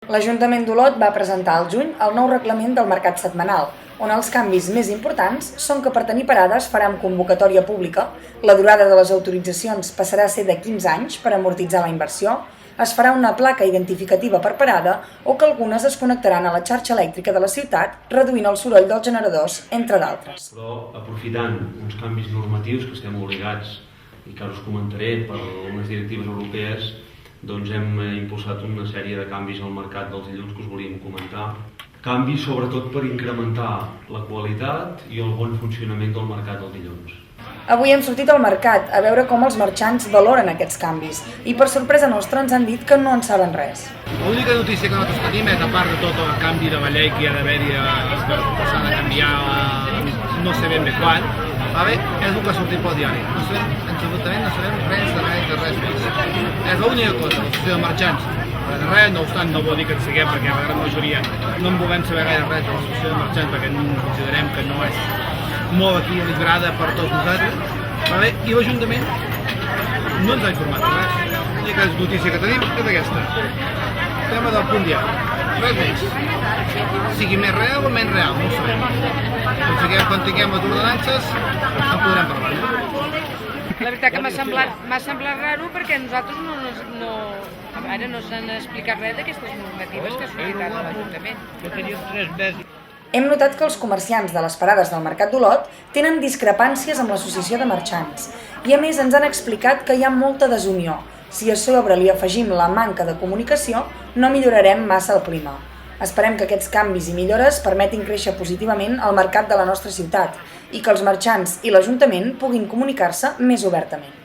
L'Ajuntament d'Olot va presentar al juny el nou reglament del mercat setmanal, on els canvis més importants són que per tenir parades farà amb convocatòria pública, la durada de les autoritzacions passarà a ser de 15 anys per amortitzar la inversió, es farà una placa identificativa per parada o que algunes es connectaran a la xarxa elèctrica de la ciutat, reduint el soroll dels generadors, entre d'altres. Però aprofitant uns canvis normatius que estem obligats i que ara us comentaré per unes directives europees, doncs hem impulsat una sèrie de canvis al mercat dels dilluns que us volíem comentar. Canvis sobretot per incrementar la qualitat i el bon funcionament del mercat del dilluns. Avui hem sortit al mercat a veure com els marxants valoren aquests canvis i per sorpresa nostra ens han dit que no en saben res. L'única notícia que nosaltres tenim és, a part de tot el canvi de la llei que hi ha d'haver-hi, que s'ha de canviar no sé ben bé quan, és el que ha sortit pel diari. No sabem, absolutament no sabem res més. És l'única cosa, l'associació de marxants. Res, no obstant, no vol dir que en siguem, perquè la gran majoria no en volem saber gaire res de l'associació de marxants, perquè considerem que no és molt equilibrada per tots nosaltres. I l'Ajuntament no ens ha informat de res. L'única notícia que tenim és aquesta. Tema del punt diari. Res més. Sigui més real o menys real, no ho sabem. Quan tinguem les ordenances en podrem parlar. La veritat que m'ha semblat raro perquè nosaltres no s'han explicat res d'aquestes normatives que s'han dit a l'Ajuntament. Hem notat que els comerciants de les parades del Mercat d'Olot tenen discrepàncies amb l'associació de marxants i a més ens han explicat que hi ha molta desunió. Si a sobre li afegim la manca de comunicació, no millorarem massa el clima. Esperem que aquests canvis i millores permetin créixer positivament el mercat de la nostra ciutat i que els marxants i l'Ajuntament puguin comunicar-se més obertament.